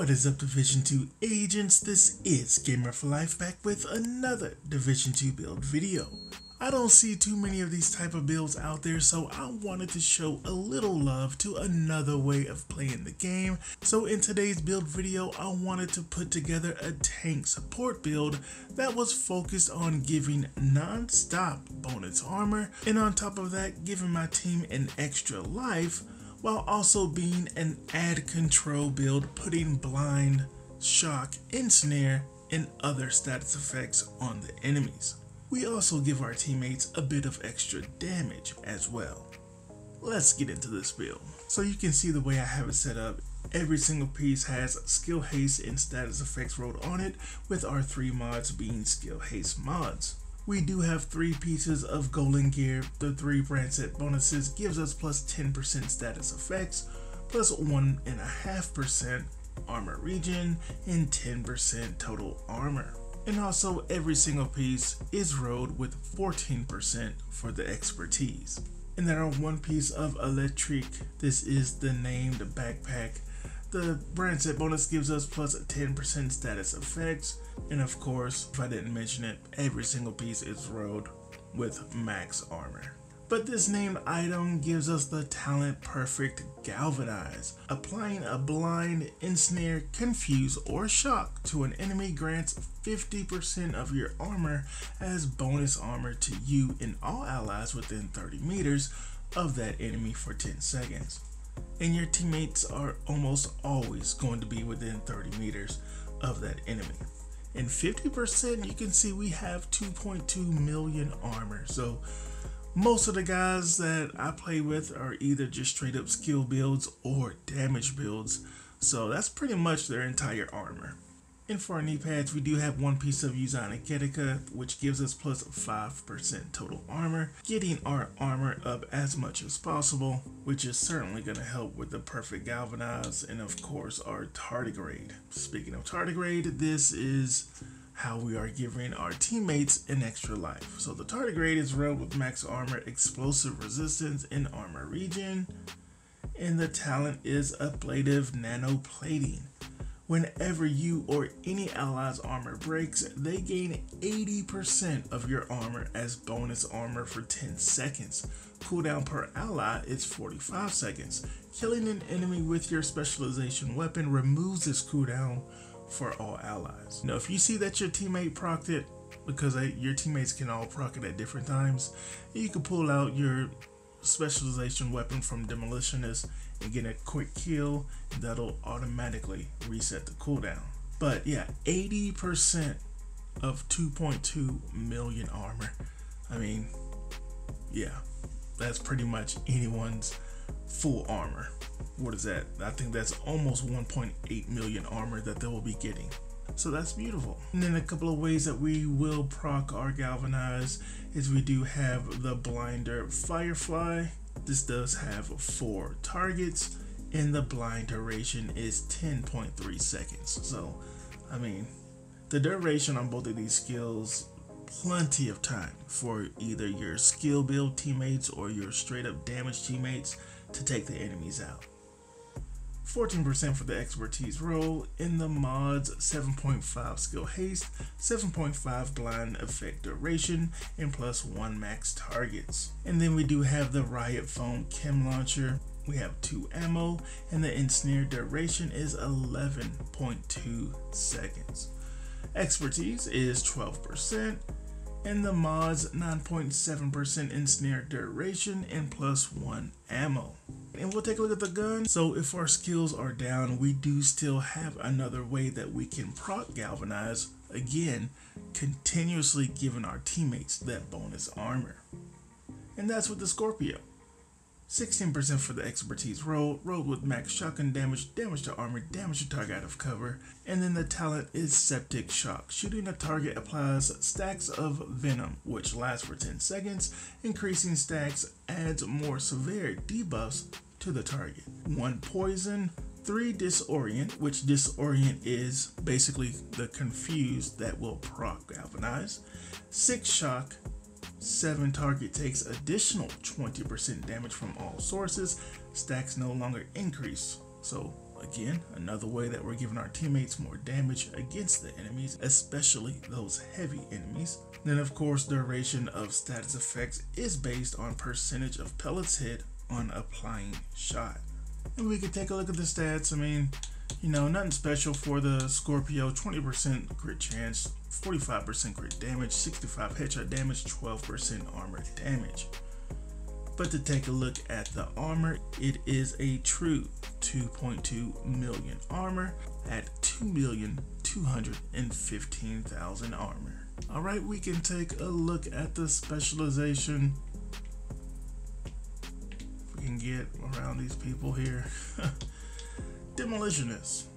What is up, Division 2 agents? This is Gamer for Life back with another Division 2 build video. I don't see too many of these type of builds out there, so I wanted to show a little love to another way of playing the game. So in today's build video, I wanted to put together a tank support build that was focused on giving non-stop bonus armor, and on top of that, giving my team an extra life, while also being an ad control build, putting blind, shock, ensnare, and other status effects on the enemies. We also give our teammates a bit of extra damage as well. Let's get into this build. So you can see the way I have it set up. Every single piece has skill haste and status effects wrote on it, with our 3 mods being skill haste mods. We do have 3 pieces of golden gear. The 3 brand set bonuses gives us plus 10% status effects, plus 1.5% armor regen, and 10% total armor. And also every single piece is rolled with 14% for the expertise. And then our 1 piece of electric, this is the named backpack. The brand set bonus gives us plus 10% status effects, and of course, if I didn't mention it, every single piece is rolled with max armor. But this named item gives us the talent perfect galvanize. Applying a blind, ensnare, confuse, or shock to an enemy grants 50% of your armor as bonus armor to you and all allies within 30 meters of that enemy for 10 seconds. And your teammates are almost always going to be within 30 meters of that enemy. And 50%, you can see we have 2.2 million armor. So most of the guys that I play with are either just straight up skill builds or damage builds. So that's pretty much their entire armor. And for our knee pads, we do have 1 piece of Uzanica, which gives us plus 5% total armor, getting our armor up as much as possible, which is certainly going to help with the perfect galvanize, and of course our tardigrade. Speaking of tardigrade, this is how we are giving our teammates an extra life. So the tardigrade is rolled with max armor, explosive resistance, and armor regen, and the talent is ablative nano plating. Whenever you or any ally's armor breaks, they gain 80% of your armor as bonus armor for 10 seconds. Cooldown per ally is 45 seconds. Killing an enemy with your specialization weapon removes this cooldown for all allies. Now, if you see that your teammate procced it, because your teammates can all proc it at different times, you can pull out your specialization weapon from demolitionist and get a quick kill, and that'll automatically reset the cooldown. But yeah, 80% of 2.2 million armor. I mean, yeah, that's pretty much anyone's full armor. What is that? I think that's almost 1.8 million armor that they will be getting. So that's beautiful. And then a couple of ways that we will proc our galvanize is we do have the blinder firefly. This does have 4 targets, and the blind duration is 10.3 seconds. So I mean, the duration on both of these skills, plenty of time for either your skill build teammates or your straight up damage teammates to take the enemies out. 14% for the expertise roll. In the mods, 7.5 skill haste, 7.5 blind effect duration, and plus 1 max targets. And then we do have the riot foam chem launcher. We have 2 ammo, and the ensnare duration is 11.2 seconds. Expertise is 12%, and the mods 9.7% ensnare duration and plus 1 ammo. And we'll take a look at the gun. So if our skills are down, we do still have another way that we can proc galvanize, again, continuously giving our teammates that bonus armor. And that's with the Scorpio. 16% for the expertise roll, rolled with max shotgun damage, damage to armor, damage to target out of cover, and then the talent is septic shock. Shooting a target applies stacks of venom, which lasts for 10 seconds. Increasing stacks adds more severe debuffs to the target. 1 poison, 3 disorient, which disorient is basically the confused that will proc galvanize. 6 shock, 7 target takes additional 20% damage from all sources. Stacks no longer increase, so Again, another way that we're giving our teammates more damage against the enemies, especially those heavy enemies. Then of course, duration of status effects is based on percentage of pellets hit on applying shot. And we can take a look at the stats. I mean, you know, nothing special for the Scorpio. 20% crit chance, 45% crit damage, 65 headshot damage, 12% armor damage. But to take a look at the armor, it is a true 2.2 million armor at 2,215,000 armor. Alright, we can take a look at the specialization. If we can get around these people here. Demolitionist.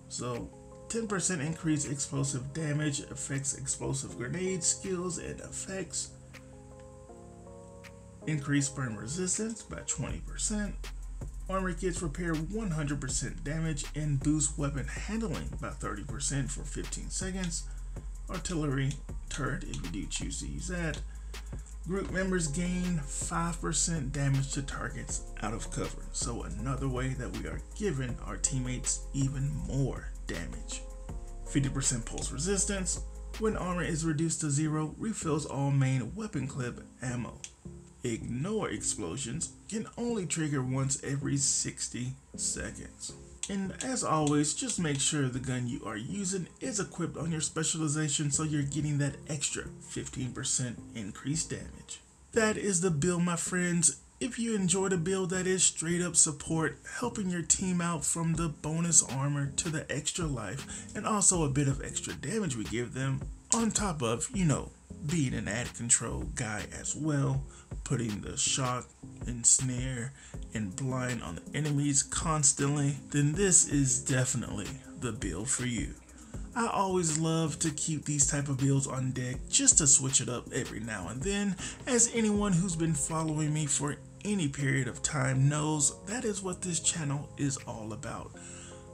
So 10% increase explosive damage, affects explosive grenade skills and effects. Increase burn resistance by 20%. Armor kits repair 100% damage and boost weapon handling by 30% for 15 seconds. Artillery turret, if you do choose to use that. Group members gain 5% damage to targets out of cover. So another way that we are giving our teammates even more damage. 50% pulse resistance. When armor is reduced to 0, refills all main weapon clip ammo. Ignore explosions, can only trigger once every 60 seconds. And as always, just make sure the gun you are using is equipped on your specialization so you're getting that extra 15% increased damage. That is the build, my friends. If you enjoyed a build that is straight up support, helping your team out from the bonus armor to the extra life and also a bit of extra damage we give them, on top of, you know, being an ad control guy as well, putting the shock and snare and blind on the enemies constantly, then this is definitely the build for you. I always love to keep these type of builds on deck just to switch it up every now and then, as anyone who's been following me for any period of time knows that is what this channel is all about.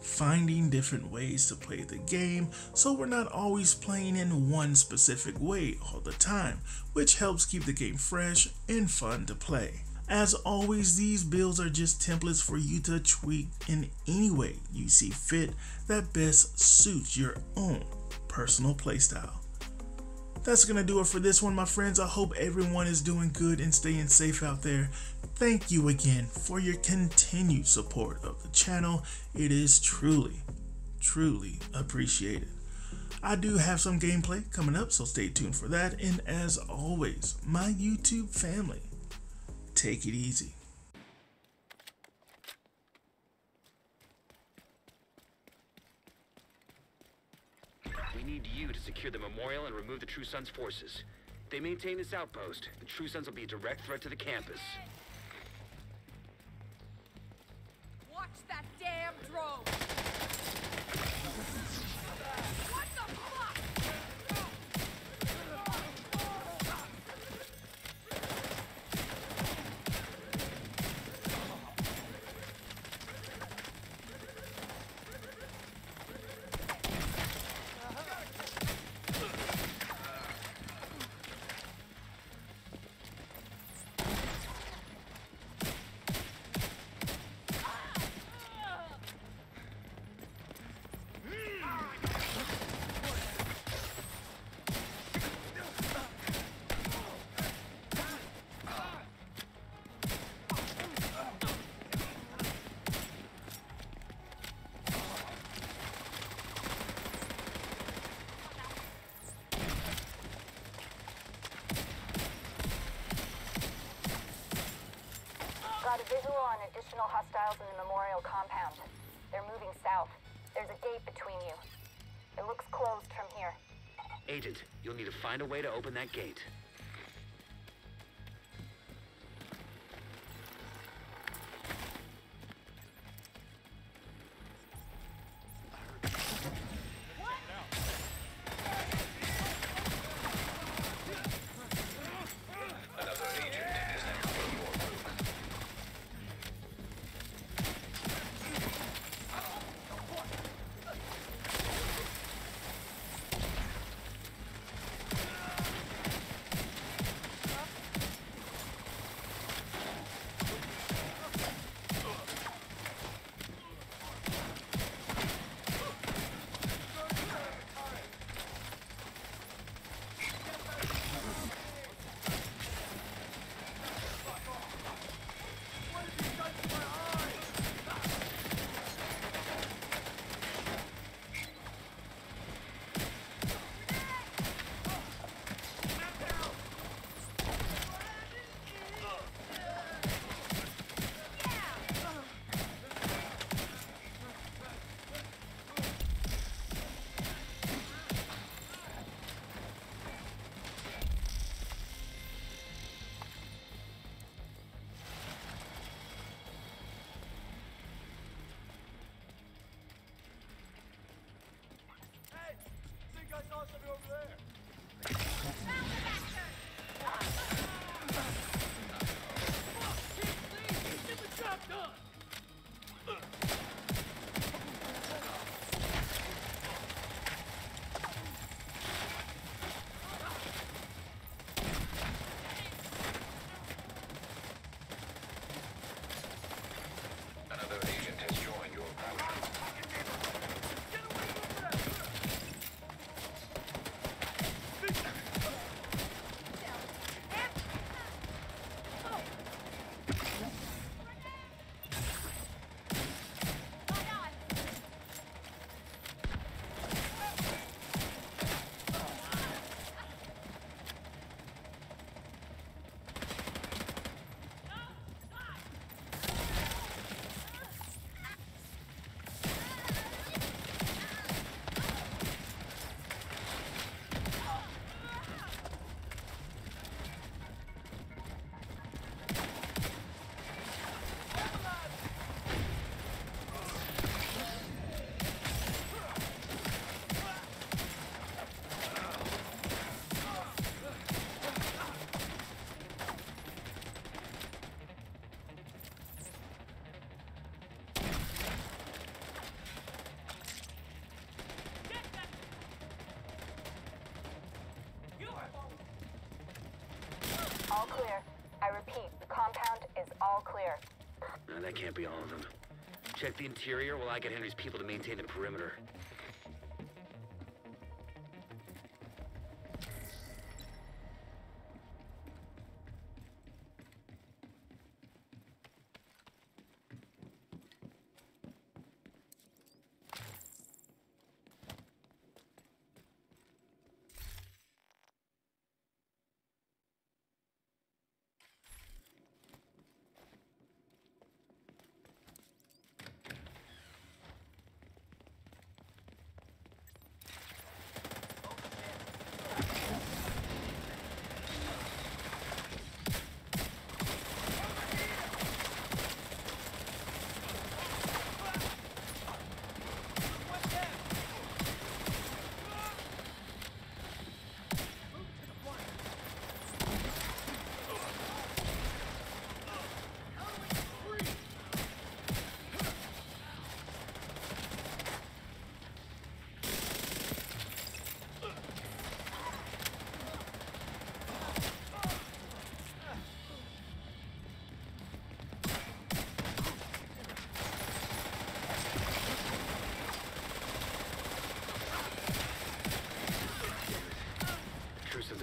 Finding different ways to play the game so we're not always playing in one specific way all the time, which helps keep the game fresh and fun to play. As always, these builds are just templates for you to tweak in any way you see fit that best suits your own personal playstyle. That's gonna do it for this one, my friends. I hope everyone is doing good and staying safe out there. Thank you again for your continued support of the channel. It is truly appreciated. I do have some gameplay coming up, so stay tuned for that. And as always, my YouTube family, take it easy. We need you to secure the memorial and remove the True Sons forces. If they maintain this outpost, the True Sons will be a direct threat to the campus. Watch that damn drone! What the fuck? Got a visual on additional hostiles in the memorial compound. They're moving south. There's a gate between you. It looks closed from here. Agent, you'll need to find a way to open that gate. Another agent has joined your group. All clear. I repeat, the compound is all clear. No, that can't be all of them. Check the interior while I get Henry's people to maintain the perimeter.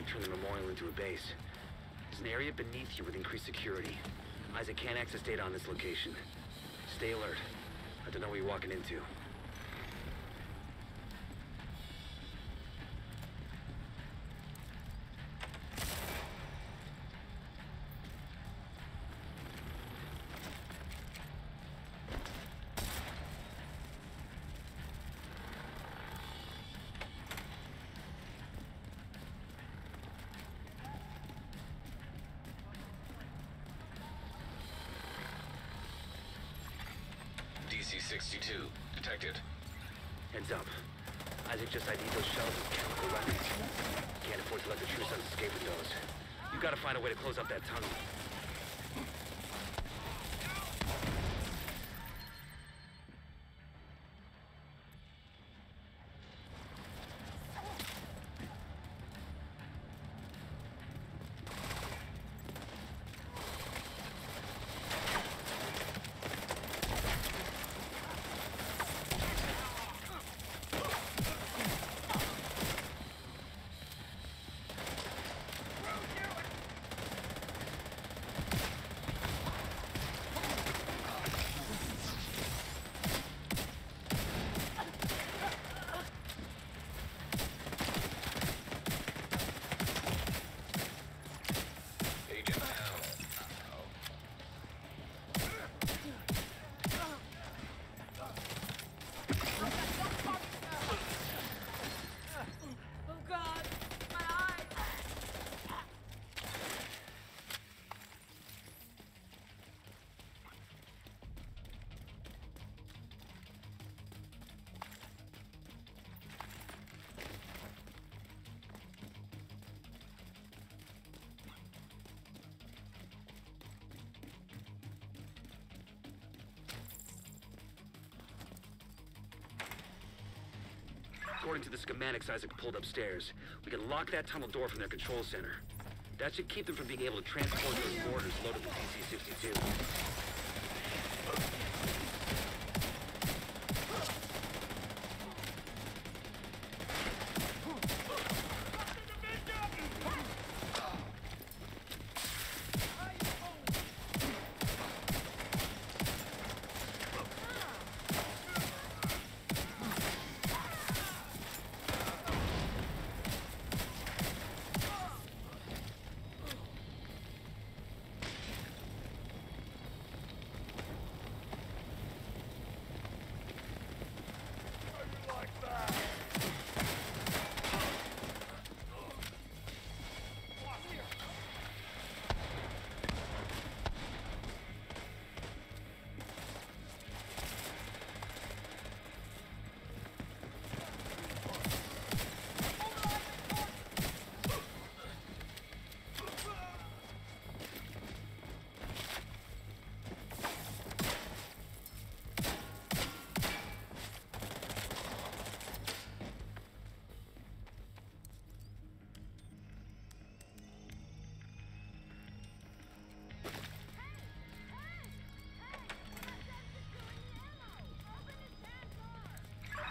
Turn the memorial into a base. There's an area beneath you with increased security. Isaac can't access data on this location. Stay alert. I don't know what you're walking into. DC-62, detected. Heads up. Isaac just ID'd those shells with chemical weapons. Can't afford to let the True Sons escape with those. You gotta find a way to close up that tunnel. According to the schematics Isaac pulled upstairs, we can lock that tunnel door from their control center. That should keep them from being able to transport those mortars loaded with DC-62.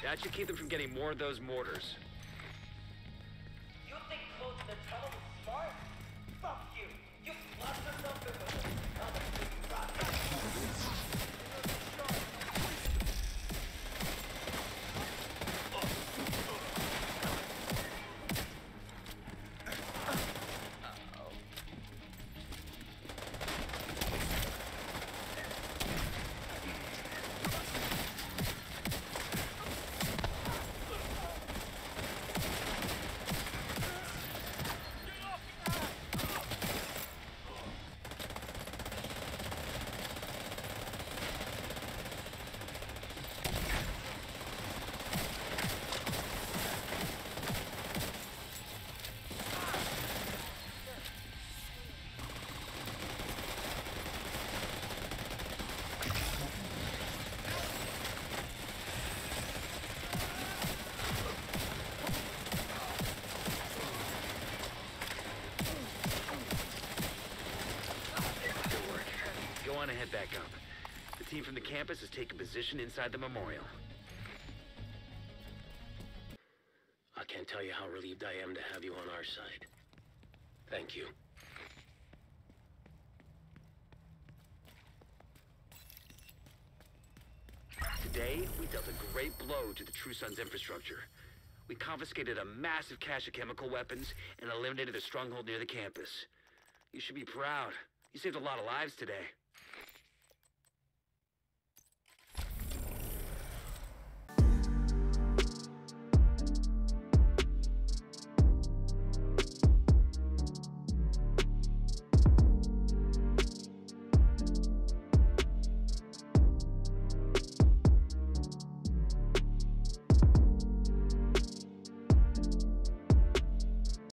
That should keep them from getting more of those mortars. You think closing the tunnel is smart? Fuck you! You lost yourself in with it. I'll make you rot. Want to head back up. The team from the campus has taken position inside the memorial. I can't tell you how relieved I am to have you on our side. Thank you. Today, we dealt a great blow to the True Sons infrastructure. We confiscated a massive cache of chemical weapons and eliminated a stronghold near the campus. You should be proud. You saved a lot of lives today.